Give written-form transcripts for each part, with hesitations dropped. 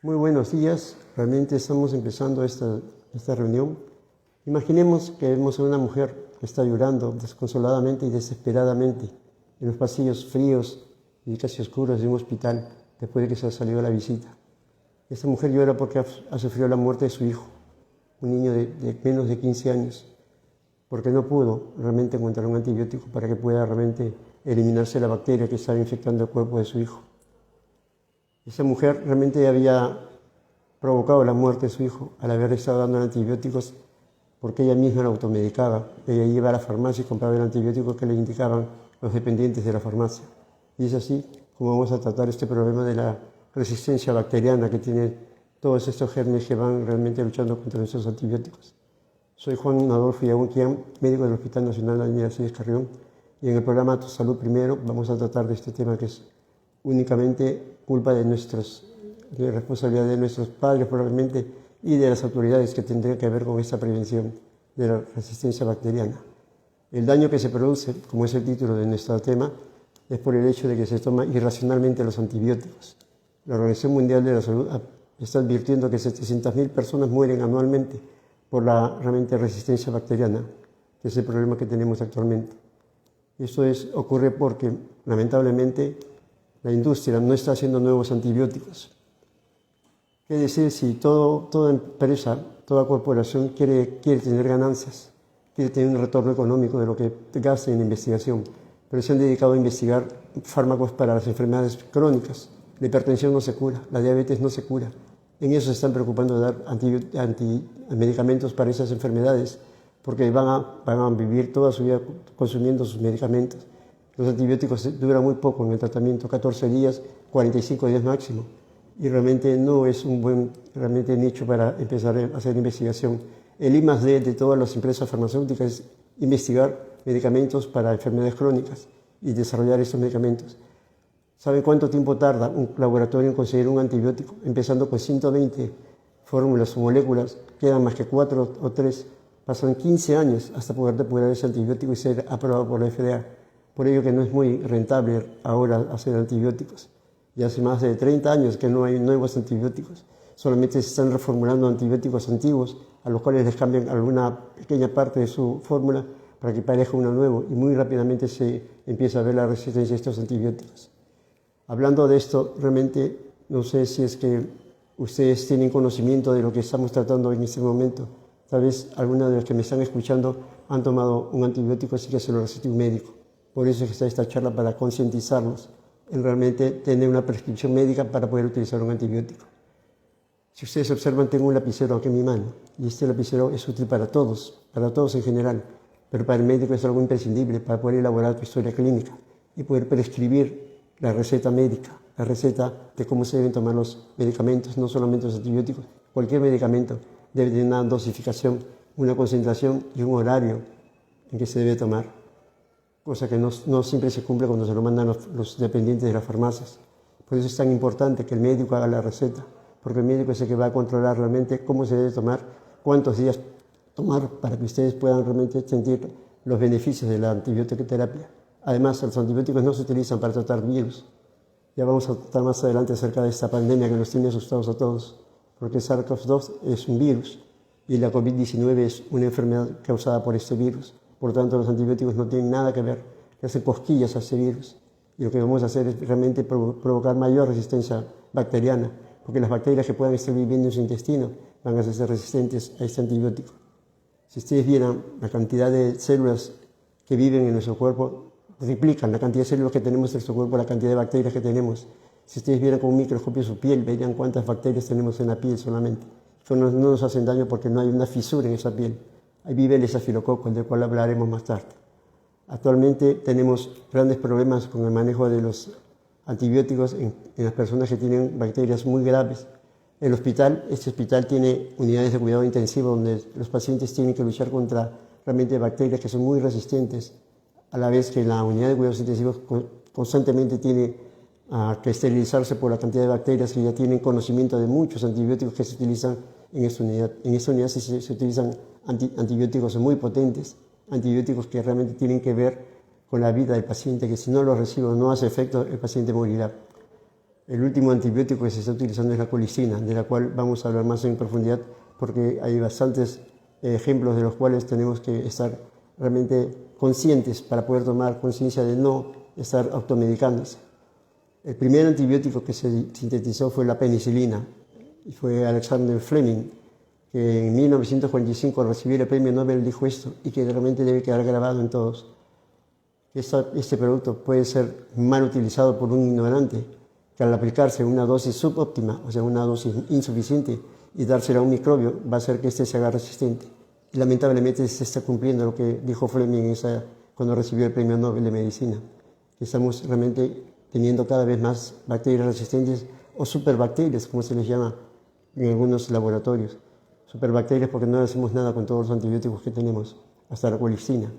Muy buenos días, realmente estamos empezando esta reunión. Imaginemos que vemos a una mujer que está llorando desconsoladamente y desesperadamente en los pasillos fríos y casi oscuros de un hospital después de que se ha salido a la visita. Esta mujer llora porque ha sufrido la muerte de su hijo, un niño de menos de 15 años, porque no pudo realmente encontrar un antibiótico para que pueda realmente eliminarse la bacteria que estaba infectando el cuerpo de su hijo. Esa mujer realmente había provocado la muerte de su hijo al haber estado dando antibióticos porque ella misma la automedicaba. Ella iba a la farmacia y compraba el antibiótico que le indicaban los dependientes de la farmacia. Y es así como vamos a tratar este problema de la resistencia bacteriana que tienen todos estos gérmenes que van realmente luchando contra nuestros antibióticos. Soy Juan Adolfo Yagunquian, médico del Hospital Nacional de Avenida Sáenz Carrión, y en el programa Tu Salud Primero vamos a tratar de este tema que es únicamente culpa de responsabilidad de nuestros padres probablemente y de las autoridades que tendrían que ver con esta prevención de la resistencia bacteriana. El daño que se produce, como es el título de nuestro tema, es por el hecho de que se toman irracionalmente los antibióticos. La Organización Mundial de la Salud está advirtiendo que 700.000 personas mueren anualmente por la realmente resistencia bacteriana, que es el problema que tenemos actualmente. Esto ocurre porque, lamentablemente, la industria no está haciendo nuevos antibióticos. ¿Qué decir si toda empresa, toda corporación quiere tener ganancias, quiere tener un retorno económico de lo que gasta en investigación? Pero se han dedicado a investigar fármacos para las enfermedades crónicas. La hipertensión no se cura, la diabetes no se cura. En eso se están preocupando de dar medicamentos para esas enfermedades, porque van a vivir toda su vida consumiendo sus medicamentos. Los antibióticos duran muy poco en el tratamiento, 14 días, 45 días máximo, y realmente no es un buen nicho para empezar a hacer investigación. El I+D de todas las empresas farmacéuticas es investigar medicamentos para enfermedades crónicas y desarrollar estos medicamentos. ¿Saben cuánto tiempo tarda un laboratorio en conseguir un antibiótico? Empezando con 120 fórmulas o moléculas, quedan más que 4 o 3, pasan 15 años hasta poder depurar ese antibiótico y ser aprobado por la FDA. Por ello que no es muy rentable ahora hacer antibióticos. Ya hace más de 30 años que no hay nuevos antibióticos. Solamente se están reformulando antibióticos antiguos, a los cuales les cambian alguna pequeña parte de su fórmula para que parezca uno nuevo, y muy rápidamente se empieza a ver la resistencia a estos antibióticos. Hablando de esto, realmente no sé si es que ustedes tienen conocimiento de lo que estamos tratando en este momento. Tal vez algunos de los que me están escuchando han tomado un antibiótico, así que se lo recetó un médico. Por eso es que está esta charla, para concientizarlos en realmente tener una prescripción médica para poder utilizar un antibiótico. Si ustedes observan, tengo un lapicero aquí en mi mano, y este lapicero es útil para todos en general, pero para el médico es algo imprescindible para poder elaborar tu historia clínica y poder prescribir la receta médica, la receta de cómo se deben tomar los medicamentos, no solamente los antibióticos. Cualquier medicamento debe tener una dosificación, una concentración y un horario en que se debe tomar, cosa que no siempre se cumple cuando se lo mandan los dependientes de las farmacias. Por eso es tan importante que el médico haga la receta, porque el médico es el que va a controlar realmente cómo se debe tomar, cuántos días tomar, para que ustedes puedan realmente sentir los beneficios de la antibioterapia. Además, los antibióticos no se utilizan para tratar virus. Ya vamos a tratar más adelante acerca de esta pandemia que nos tiene asustados a todos, porque el SARS-CoV-2 es un virus y la COVID-19 es una enfermedad causada por este virus. Por tanto, los antibióticos no tienen nada que ver, que hacen cosquillas a ese virus. Y lo que vamos a hacer es realmente provocar mayor resistencia bacteriana, porque las bacterias que puedan estar viviendo en su intestino van a ser resistentes a este antibiótico. Si ustedes vieran la cantidad de células que viven en nuestro cuerpo, triplican la cantidad de células que tenemos en nuestro cuerpo, la cantidad de bacterias que tenemos. Si ustedes vieran con un microscopio su piel, verían cuántas bacterias tenemos en la piel solamente. Que no nos hacen daño porque no hay una fisura en esa piel. Ahí vive el estafilococo, del cual hablaremos más tarde. Actualmente tenemos grandes problemas con el manejo de los antibióticos en las personas que tienen bacterias muy graves. Este hospital tiene unidades de cuidado intensivo donde los pacientes tienen que luchar contra realmente bacterias que son muy resistentes, a la vez que la unidad de cuidados intensivos constantemente tiene que esterilizarse por la cantidad de bacterias que ya tienen conocimiento de muchos antibióticos que se utilizan en esta unidad. En esta unidad se utilizan antibióticos muy potentes, antibióticos que realmente tienen que ver con la vida del paciente, que si no los recibe o no hace efecto, el paciente morirá. El último antibiótico que se está utilizando es la colicina, de la cual vamos a hablar más en profundidad porque hay bastantes ejemplos de los cuales tenemos que estar realmente conscientes para poder tomar conciencia de no estar automedicándose. El primer antibiótico que se sintetizó fue la penicilina y fue Alexander Fleming, que en 1945 recibió el premio Nobel, dijo esto y que realmente debe quedar grabado en todos. Este producto puede ser mal utilizado por un ignorante que al aplicarse una dosis subóptima, o sea, una dosis insuficiente, y dársela a un microbio, va a hacer que éste se haga resistente. Y lamentablemente se está cumpliendo lo que dijo Fleming cuando recibió el premio Nobel de Medicina, que estamos realmente teniendo cada vez más bacterias resistentes o superbacterias, como se les llama en algunos laboratorios. Superbacterias porque no hacemos nada con todos los antibióticos que tenemos, hasta la colicina,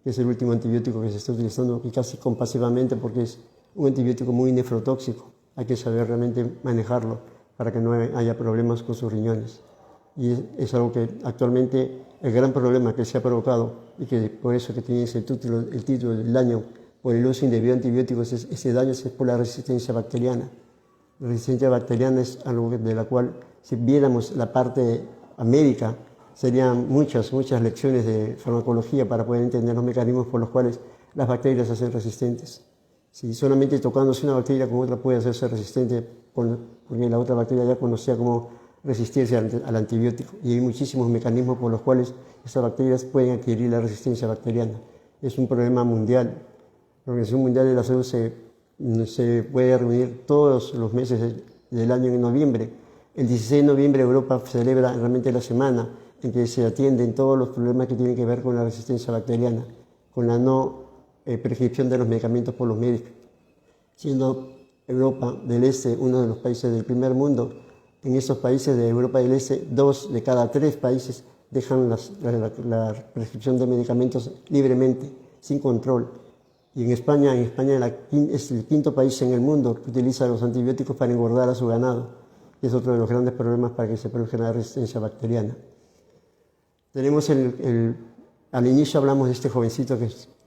que es el último antibiótico que se está utilizando y casi compasivamente porque es un antibiótico muy nefrotóxico. Hay que saber realmente manejarlo para que no haya problemas con sus riñones. Y es algo que actualmente el gran problema que se ha provocado y que por eso que tiene el título del daño por el uso indebido de antibióticos, ese daño es por la resistencia bacteriana. La resistencia bacteriana es algo de la cual, si viéramos la parte médica, serían muchas lecciones de farmacología para poder entender los mecanismos por los cuales las bacterias se hacen resistentes. Si solamente tocándose una bacteria con otra puede hacerse resistente, porque la otra bacteria ya conocía cómo resistirse al antibiótico. Y hay muchísimos mecanismos por los cuales estas bacterias pueden adquirir la resistencia bacteriana. Es un problema mundial. La Organización Mundial de la Salud se puede reunir todos los meses del año en noviembre. El 16 de noviembre Europa celebra realmente la semana en que se atienden todos los problemas que tienen que ver con la resistencia bacteriana, con la no prescripción de los medicamentos por los médicos. Siendo Europa del Este uno de los países del primer mundo, en esos países de Europa del Este, 2 de cada 3 países dejan la prescripción de medicamentos libremente, sin control. Y en España es el 5.º país en el mundo que utiliza los antibióticos para engordar a su ganado. Y es otro de los grandes problemas para que se produzca la resistencia bacteriana. Tenemos al inicio hablamos de este jovencito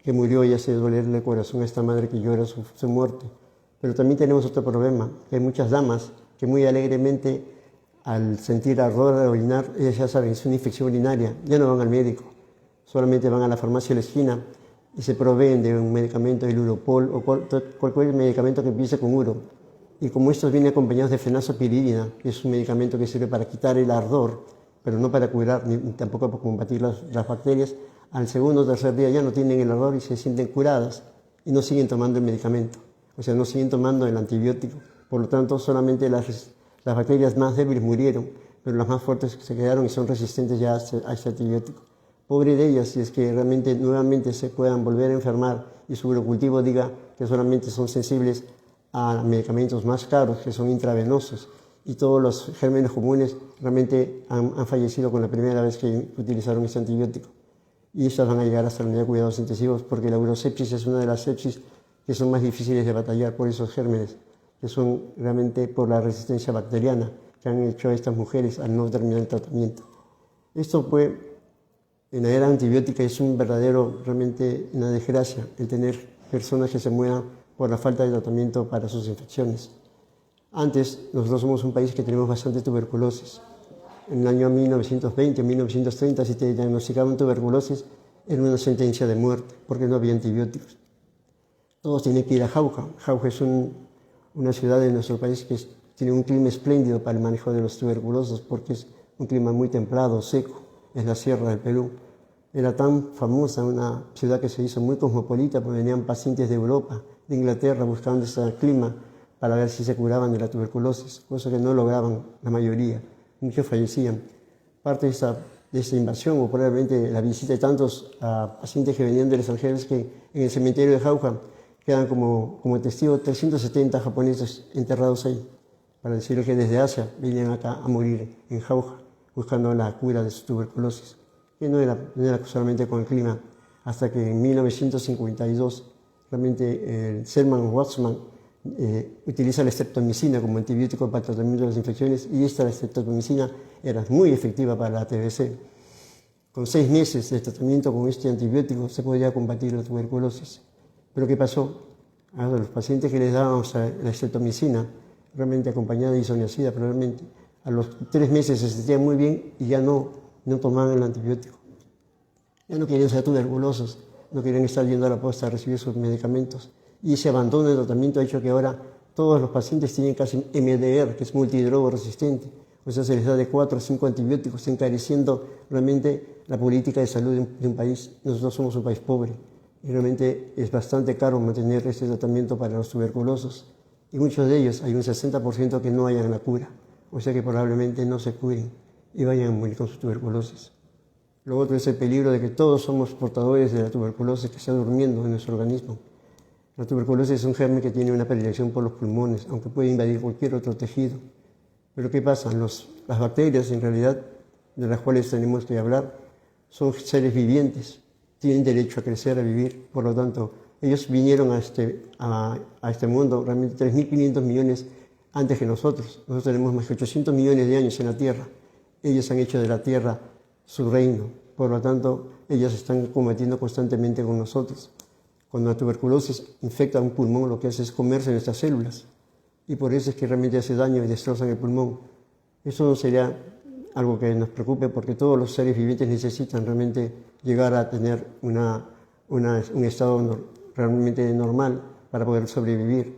que murió y hace dolerle el corazón a esta madre que llora su muerte. Pero también tenemos otro problema, que hay muchas damas que muy alegremente al sentir ardor de orinar, ellas ya saben, es una infección urinaria, ya no van al médico, solamente van a la farmacia de la esquina y se proveen de un medicamento, el Uropol o cualquier medicamento que empiece con uro. Y como estos vienen acompañados de fenazopiridina, que es un medicamento que sirve para quitar el ardor, pero no para curar ni tampoco para combatir las bacterias, al segundo o tercer día ya no tienen el ardor y se sienten curadas y no siguen tomando el medicamento, o sea, no siguen tomando el antibiótico. Por lo tanto, solamente las bacterias más débiles murieron, pero las más fuertes se quedaron y son resistentes ya a este antibiótico. Pobre de ellas, si es que realmente nuevamente se puedan volver a enfermar y su urocultivo diga que solamente son sensibles a medicamentos más caros, que son intravenosos, y todos los gérmenes comunes realmente han fallecido con la primera vez que utilizaron este antibiótico. Y estas van a llegar hasta la unidad de cuidados intensivos, porque la urosepsis es una de las sepsis que son más difíciles de batallar por esos gérmenes, que son realmente por la resistencia bacteriana que han hecho a estas mujeres al no terminar el tratamiento. Esto fue, en la era antibiótica, es realmente una desgracia el tener personas que se mueran por la falta de tratamiento para sus infecciones. Antes, nosotros somos un país que tenemos bastante tuberculosis. En el año 1920, 1930, si te diagnosticaban tuberculosis, era una sentencia de muerte, porque no había antibióticos. Todos tienen que ir a Jauja. Jauja es una ciudad de nuestro país que tiene un clima espléndido para el manejo de los tuberculosos, porque es un clima muy templado, seco, es la sierra del Perú. Era tan famosa, una ciudad que se hizo muy cosmopolita, porque venían pacientes de Europa, de Inglaterra, buscando ese clima para ver si se curaban de la tuberculosis, cosa que no lograban la mayoría, muchos fallecían. Parte de esta invasión, o probablemente la visita de tantos pacientes que venían del extranjero, es que en el cementerio de Jauja quedan como testigo 370 japoneses enterrados ahí, para decir que desde Asia venían acá a morir en Jauja, buscando la cura de su tuberculosis, que no era solamente con el clima, hasta que en 1952 realmente Selman Waksman utiliza la streptomicina como antibiótico para el tratamiento de las infecciones, y la streptomicina era muy efectiva para la TBC. Con 6 meses de tratamiento con este antibiótico se podía combatir la tuberculosis. Pero ¿qué pasó? A los pacientes que les dábamos la streptomicina, realmente acompañada de isoniazida, pero realmente a los 3 meses se sentían muy bien y ya no tomaban el antibiótico. Ya no querían ser tuberculosos, no querían estar yendo a la posta a recibir sus medicamentos. Y ese abandono del tratamiento ha hecho que ahora todos los pacientes tienen casi MDR, que es multidrogo resistente. O sea, se les da de 4 a 5 antibióticos, encareciendo realmente la política de salud de un país. Nosotros somos un país pobre y realmente es bastante caro mantener este tratamiento para los tuberculosos. Y muchos de ellos, hay un 60% que no hayan la cura. O sea que probablemente no se curen y vayan a morir con su tuberculosis. Lo otro es el peligro de que todos somos portadores de la tuberculosis que está durmiendo en nuestro organismo. La tuberculosis es un germen que tiene una predilección por los pulmones, aunque puede invadir cualquier otro tejido. Pero ¿qué pasa? Las bacterias, en realidad, de las cuales tenemos que hablar, son seres vivientes, tienen derecho a crecer, a vivir. Por lo tanto, ellos vinieron a este mundo realmente 3.500 millones antes que nosotros. Nosotros tenemos más de 800 millones de años en la Tierra. Ellos han hecho de la Tierra su reino. Por lo tanto, ellos están combatiendo constantemente con nosotros. Cuando la tuberculosis infecta un pulmón, lo que hace es comerse nuestras células. Y por eso es que realmente hace daño y destrozan el pulmón. Eso no sería algo que nos preocupe, porque todos los seres vivientes necesitan realmente llegar a tener un estado realmente normal para poder sobrevivir.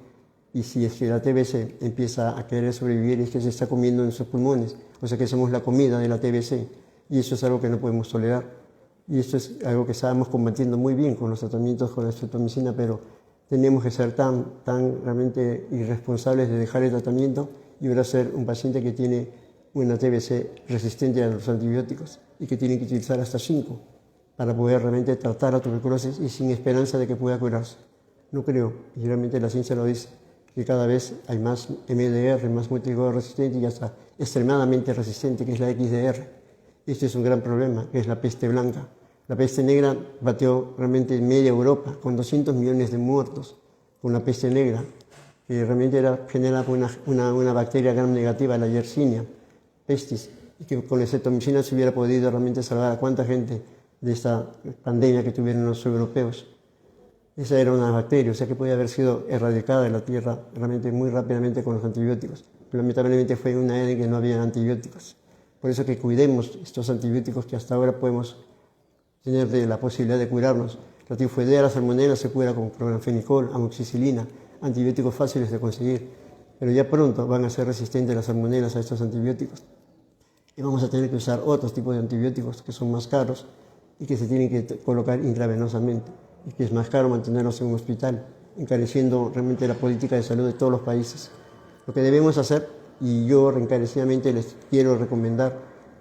Y si es que la TBC empieza a querer sobrevivir, es que se está comiendo en sus pulmones, o sea que somos la comida de la TBC, y eso es algo que no podemos tolerar. Y esto es algo que estábamos combatiendo muy bien con los tratamientos con la streptomicina, pero tenemos que ser tan realmente irresponsables de dejar el tratamiento y ahora ser un paciente que tiene una TBC resistente a los antibióticos y que tiene que utilizar hasta 5 para poder realmente tratar la tuberculosis y sin esperanza de que pueda curarse. No creo, y realmente la ciencia lo dice, que cada vez hay más MDR, más multidrogo resistente y hasta extremadamente resistente, que es la XDR. Este es un gran problema, que es la peste blanca. La peste negra batió realmente en media Europa, con 200 millones de muertos, con la peste negra, que realmente era generada por una bacteria gram negativa, la Yersinia pestis, y que con la streptomicina se hubiera podido realmente salvar a cuánta gente de esta pandemia que tuvieron los europeos. Esa era una bacteria, o sea que podía haber sido erradicada de la tierra realmente muy rápidamente con los antibióticos. Pero lamentablemente fue una era en que no había antibióticos. Por eso que cuidemos estos antibióticos que hasta ahora podemos tener la posibilidad de curarnos. La tifoidea, la salmonela se cura con cloranfenicol, amoxicilina, antibióticos fáciles de conseguir. Pero ya pronto van a ser resistentes las salmonelas a estos antibióticos. Y vamos a tener que usar otros tipos de antibióticos que son más caros y que se tienen que colocar intravenosamente. Y que es más caro mantenerlos en un hospital, encareciendo realmente la política de salud de todos los países. Lo que debemos hacer, y yo encarecidamente les quiero recomendar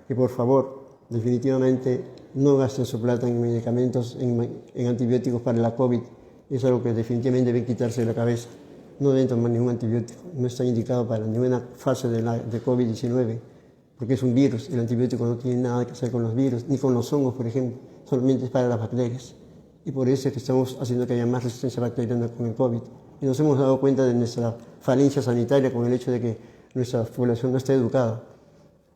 que por favor, definitivamente no gasten su plata en medicamentos, en antibióticos para la COVID. Es algo que definitivamente deben quitarse de la cabeza. No deben tomar ningún antibiótico, no está indicado para ninguna fase de COVID-19, porque es un virus. El antibiótico no tiene nada que hacer con los virus, ni con los hongos, por ejemplo, solamente es para las bacterias. Y por eso es que estamos haciendo que haya más resistencia bacteriana con el COVID. Y nos hemos dado cuenta de nuestra falencia sanitaria con el hecho de que nuestra población no está educada.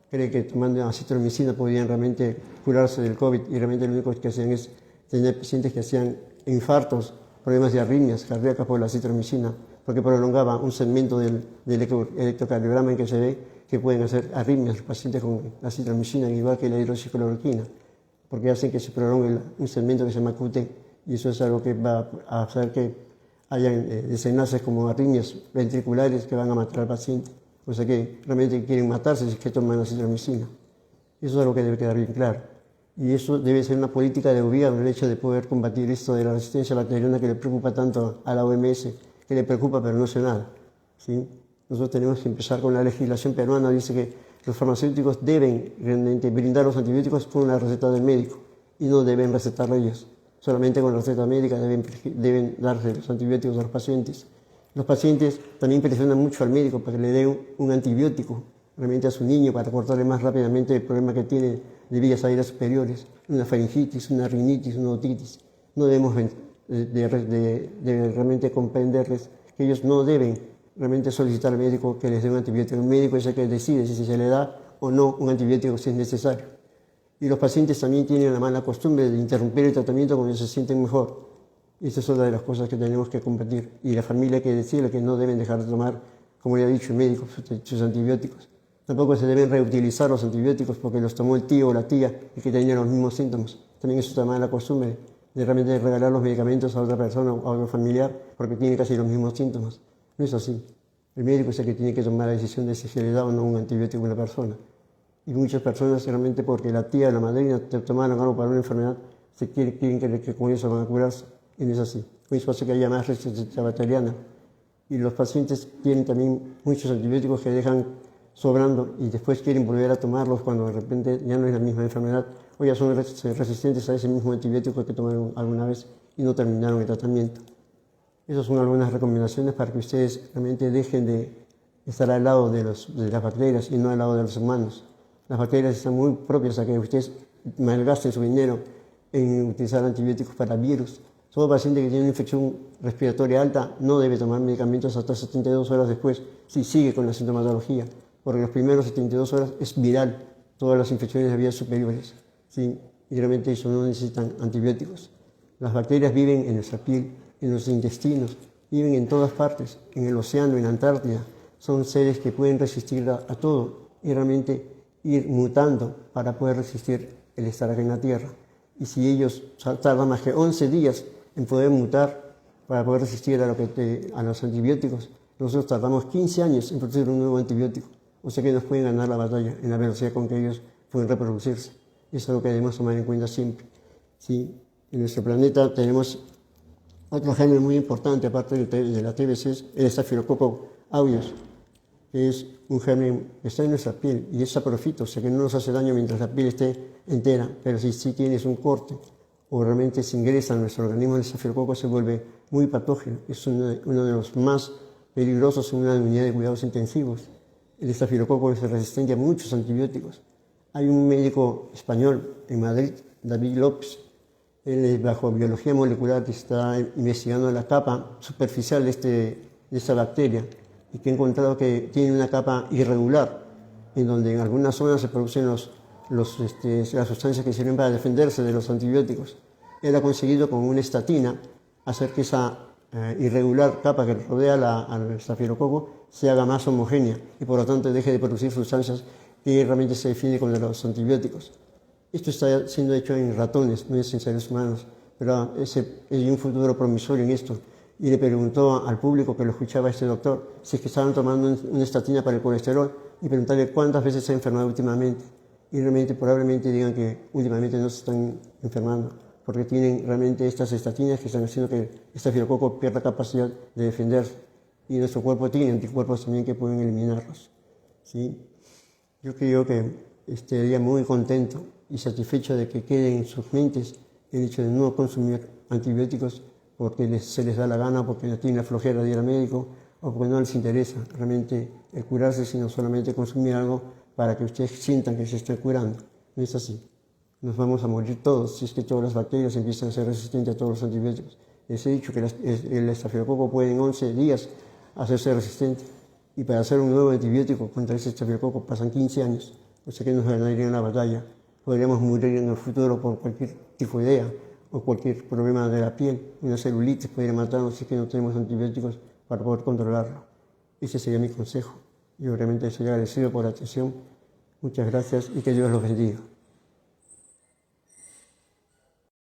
Cree que tomando acitromicina podían realmente curarse del COVID y realmente lo único que hacían es tener pacientes que hacían infartos, problemas de arritmias cardíacas por la acitromicina, porque prolongaba un segmento del electrocardiograma en que se ve que pueden hacer arritmias los pacientes con la acitromicina, igual que la hidroxicloroquina, porque hacen que se prolongue un segmento que se llama QT, y eso es algo que va a hacer que hayan desenlaces como arritmias ventriculares que van a matar al paciente. O sea que realmente quieren matarse si es que toman la acitromicina. Eso es algo que debe quedar bien claro. Y eso debe ser una política de gobierno, el hecho de poder combatir esto de la resistencia bacteriana que le preocupa tanto a la OMS, que le preocupa pero no hace nada. ¿Sí? Nosotros tenemos que empezar con la legislación peruana, dice que los farmacéuticos deben realmente brindar los antibióticos con la receta del médico y no deben recetarlo ellos. Solamente con la receta médica deben darse los antibióticos a los pacientes. Los pacientes también presionan mucho al médico para que le dé un antibiótico realmente a su niño para cortarle más rápidamente el problema que tiene de vías aéreas superiores, una faringitis, una rinitis, una otitis. No debemos de realmente comprenderles que ellos no deben realmente solicitar al médico que les dé un antibiótico. El médico es el que decide si se le da o no un antibiótico si es necesario. Y los pacientes también tienen la mala costumbre de interrumpir el tratamiento cuando se sienten mejor. Y esa es otra de las cosas que tenemos que combatir. Y la familia hay que decirle que no deben dejar de tomar como ya ha dicho el médico, sus antibióticos. Tampoco se deben reutilizar los antibióticos porque los tomó el tío o la tía y que tenían los mismos síntomas. También eso está mal la costumbre de realmente regalar los medicamentos a otra persona o a otro familiar porque tiene casi los mismos síntomas. No es así. El médico es el que tiene que tomar la decisión de si se le da o no un antibiótico a una persona. Y muchas personas realmente porque la tía o la madrina te tomaron algo para una enfermedad, quieren que con eso van a curarse. Y no es así. Con eso hace que haya más resistencia bacteriana. Y los pacientes tienen también muchos antibióticos que dejan sobrando y después quieren volver a tomarlos cuando de repente ya no es la misma enfermedad o ya son resistentes a ese mismo antibiótico que tomaron alguna vez y no terminaron el tratamiento. Esas son algunas recomendaciones para que ustedes realmente dejen de estar al lado de las bacterias y no al lado de los humanos. Las bacterias están muy propias a que ustedes malgasten su dinero en utilizar antibióticos para virus. Todo paciente que tiene una infección respiratoria alta no debe tomar medicamentos hasta 72 horas después si sigue con la sintomatología, porque los primeros 72 horas es viral, todas las infecciones de vías superiores, ¿sí? Y realmente eso no necesitan antibióticos. Las bacterias viven en nuestra piel, en los intestinos, viven en todas partes, en el océano, en la Antártida. Son seres que pueden resistir a todo y realmente ir mutando para poder resistir el estar aquí en la Tierra. Y si ellos tardan más que 11 días en poder mutar para poder resistir a los antibióticos, nosotros tardamos 15 años en producir un nuevo antibiótico. O sea que nos pueden ganar la batalla en la velocidad con que ellos pueden reproducirse. Eso es algo que debemos tomar en cuenta siempre. ¿Sí? En nuestro planeta tenemos otro género muy importante, aparte de la TBC, el Staphylococcus aureus, que es un germen que está en nuestra piel y es saprofito, o sea que no nos hace daño mientras la piel esté entera, pero si tienes un corte o realmente se ingresa a nuestro organismo, el Staphylococcus se vuelve muy patógeno, es uno de los más peligrosos en una unidad de cuidados intensivos. El Staphylococcus es resistente a muchos antibióticos. Hay un médico español en Madrid, David López, él bajo biología molecular que está investigando la capa superficial de esta bacteria y que ha encontrado que tiene una capa irregular, en donde en algunas zonas se producen las sustancias que sirven para defenderse de los antibióticos. Él ha conseguido con una estatina hacer que esa irregular capa que rodea al estafilococo se haga más homogénea y por lo tanto deje de producir sustancias que realmente se defienden contra los antibióticos. Esto está siendo hecho en ratones, no es en seres humanos, pero hay un futuro promisorio en esto. Y le preguntó al público que lo escuchaba este doctor si es que estaban tomando una estatina para el colesterol y preguntarle cuántas veces se ha enfermado últimamente. Y realmente probablemente digan que últimamente no se están enfermando porque tienen realmente estas estatinas que están haciendo que el estafilococo pierda capacidad de defenderse. Y nuestro cuerpo tiene anticuerpos también que pueden eliminarlos. ¿Sí? Yo creo que estaría muy contento y satisfecho de que quede en sus mentes el hecho de no consumir antibióticos porque se les da la gana, porque no tienen la flojera de ir al médico o porque no les interesa realmente el curarse, sino solamente consumir algo para que ustedes sientan que se están curando. No es así. Nos vamos a morir todos si es que todas las bacterias empiezan a ser resistentes a todos los antibióticos. Les he dicho que el estafilococo puede en 11 días hacerse resistente y para hacer un nuevo antibiótico contra ese estafilococo pasan 15 años. O sea que nos ganarían la batalla. Podríamos morir en el futuro por cualquier tifoidea o cualquier problema de la piel. Una celulitis podría matarnos si es que no tenemos antibióticos para poder controlarlo. Ese sería mi consejo. Yo realmente estoy agradecido por la atención. Muchas gracias y que Dios los bendiga.